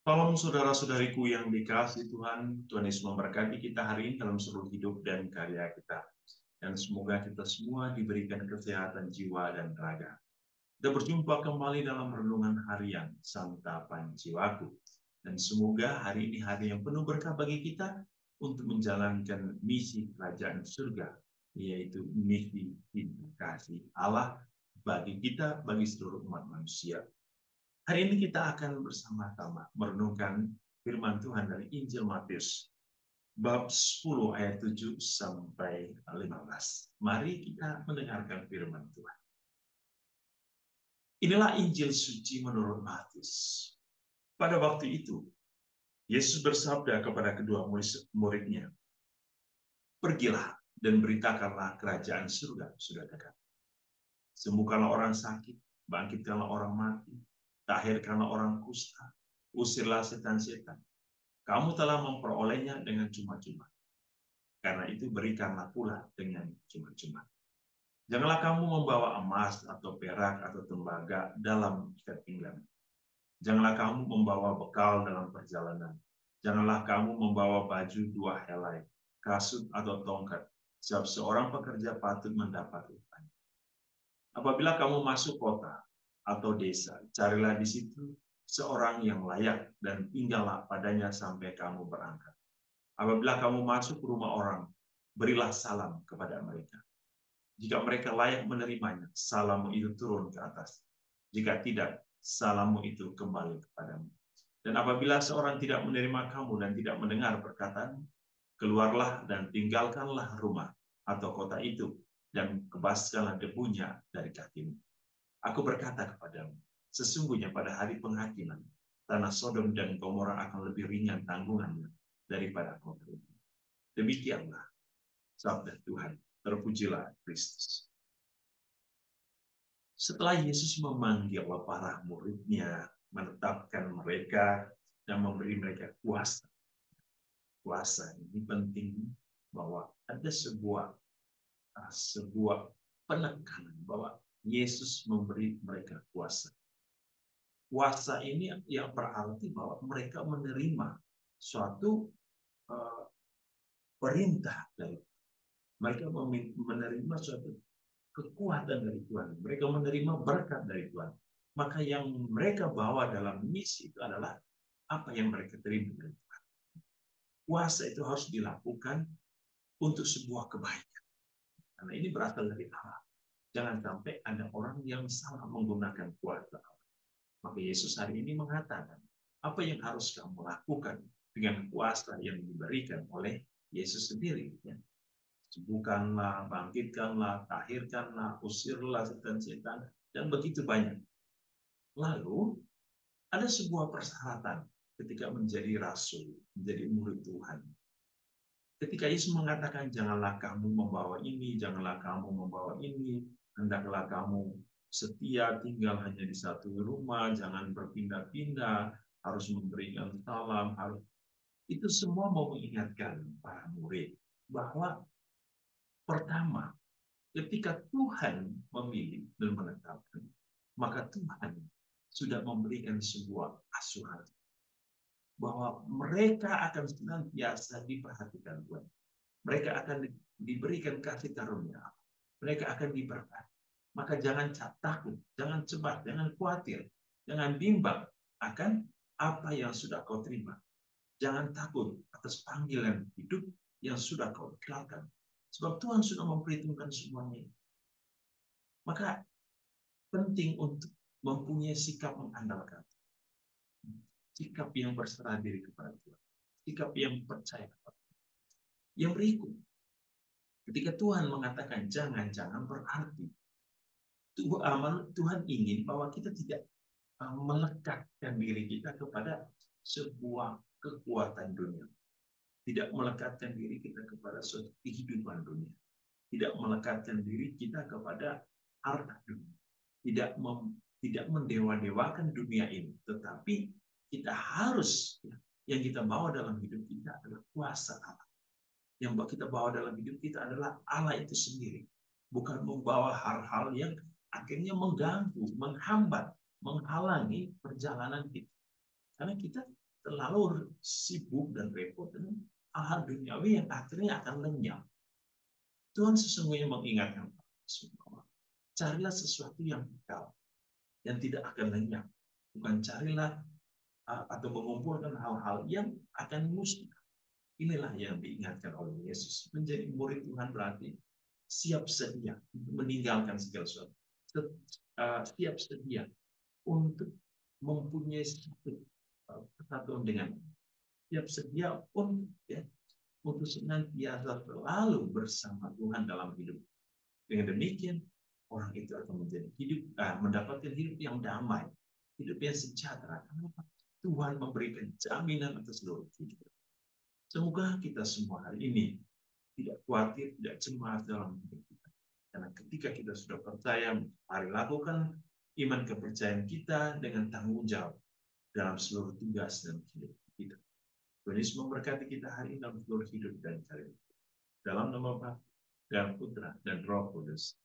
Salam saudara-saudariku yang dikasihi Tuhan, Tuhan Yesus memberkati kita hari ini dalam seluruh hidup dan karya kita. Dan semoga kita semua diberikan kesehatan jiwa dan raga. Kita berjumpa kembali dalam renungan harian Santapan Jiwaku. Dan semoga hari ini hari yang penuh berkah bagi kita untuk menjalankan misi kerajaan surga, yaitu misi cinta kasih Allah bagi kita, bagi seluruh umat manusia. Hari ini kita akan bersama-sama merenungkan firman Tuhan dari Injil Matius bab 10 ayat 7 sampai 15. Mari kita mendengarkan firman Tuhan. Inilah Injil suci menurut Matius. Pada waktu itu, Yesus bersabda kepada kedua murid-nya, "Pergilah dan beritakanlah kerajaan surga sudah dekat. Sembuhkanlah orang sakit, bangkitkanlah orang mati, tahirkanlah orang kusta, usirlah setan-setan. Kamu telah memperolehnya dengan cuma-cuma. Karena itu berikanlah pula dengan cuma-cuma. Janganlah kamu membawa emas atau perak atau tembaga dalam ikat pinggang. Janganlah kamu membawa bekal dalam perjalanan. Janganlah kamu membawa baju dua helai, kasut atau tongkat. Sebab seorang pekerja patut mendapat upahnya. Apabila kamu masuk kota atau desa, carilah di situ seorang yang layak dan tinggallah padanya sampai kamu berangkat. Apabila kamu masuk ke rumah orang, berilah salam kepada mereka. Jika mereka layak menerimanya, salammu itu turun ke atas. Jika tidak, salammu itu kembali kepadamu. Dan apabila seorang tidak menerima kamu dan tidak mendengar perkataanmu, keluarlah dan tinggalkanlah rumah atau kota itu, dan kebaskanlah debunya dari kakimu. Aku berkata kepadamu, sesungguhnya pada hari penghakiman, tanah Sodom dan Gomora akan lebih ringan tanggungannya daripada kota itu. Demikianlah sabda Tuhan. Terpujilah Kristus. Setelah Yesus memanggil para muridnya, menetapkan mereka dan memberi mereka kuasa. Kuasa ini penting bahwa ada sebuah penekanan bahwa Yesus memberi mereka kuasa. Kuasa ini yang berarti bahwa mereka menerima suatu perintah dari mereka, menerima suatu kekuatan dari Tuhan. Mereka menerima berkat dari Tuhan. Maka yang mereka bawa dalam misi itu adalah apa yang mereka terima dari Tuhan. Kuasa itu harus dilakukan untuk sebuah kebaikan. Karena ini berasal dari Allah. Jangan sampai ada orang yang salah menggunakan kuasa Allah. Maka Yesus hari ini mengatakan, apa yang harus kamu lakukan dengan kuasa yang diberikan oleh Yesus sendiri. Sembuhkanlah, bangkitkanlah, tahirkanlah, usirlah setan-setan, dan begitu banyak. Lalu, ada sebuah persyaratan ketika menjadi rasul, menjadi murid Tuhan. Ketika Yesus mengatakan, janganlah kamu membawa ini, janganlah kamu membawa ini, hendaklah kamu setia tinggal hanya di satu rumah, jangan berpindah-pindah, harus memberikan salam, harus itu semua mau mengingatkan para murid bahwa pertama, ketika Tuhan memilih dan menetapkan, maka Tuhan sudah memberikan sebuah asuransi bahwa mereka akan senantiasa diperhatikan Tuhan. Mereka akan diberikan kasih karunia. Mereka akan diberkati. Maka jangan takut, jangan cemas, jangan khawatir, jangan bimbang akan apa yang sudah kau terima. Jangan takut atas panggilan hidup yang sudah kau ikrarkan. Sebab Tuhan sudah memperhitungkan semuanya. Maka penting untuk mempunyai sikap mengandalkan. Sikap yang berserah diri kepada Tuhan. Sikap yang percaya kepada Tuhan. Yang berikut, ketika Tuhan mengatakan jangan berarti Tuhan ingin bahwa kita tidak melekatkan diri kita kepada sebuah kekuatan dunia. Tidak melekatkan diri kita kepada suatu kehidupan dunia. Tidak melekatkan diri kita kepada harta dunia. Tidak mendewa-dewakan dunia ini. Tetapi kita harus, yang kita bawa dalam hidup kita adalah kuasa Allah. Yang kita bawa dalam hidup kita adalah Allah itu sendiri. Bukan membawa hal-hal yang akhirnya mengganggu, menghambat, menghalangi perjalanan kita. Karena kita terlalu sibuk dan repot dengan hal duniawi yang akhirnya akan lenyap. Tuhan sesungguhnya mengingatkan semua, carilah sesuatu yang kekal, yang tidak akan lenyap. Bukan carilah atau mengumpulkan hal-hal yang akan musnah. Inilah yang diingatkan oleh Yesus. Menjadi murid Tuhan berarti siap sedia untuk meninggalkan segala sesuatu. Siap sedia untuk mempunyai satu persatuan dengan, siap sedia untuk senantiasa selalu bersama Tuhan dalam hidup. Dengan demikian, orang itu akan menjadi mendapatkan hidup yang damai, hidup yang sejahtera. Kenapa? Tuhan memberikan jaminan atas seluruh hidup. Semoga kita semua hari ini tidak khawatir, tidak cemas dalam hidup kita. Karena ketika kita sudah percaya, mari lakukan iman kepercayaan kita dengan tanggung jawab dalam seluruh tugas dan hidup kita. Tuhan Yesus memberkati kita hari ini dalam seluruh hidup dan karir. Dalam nama Bapa dan Putra dan Roh Kudus.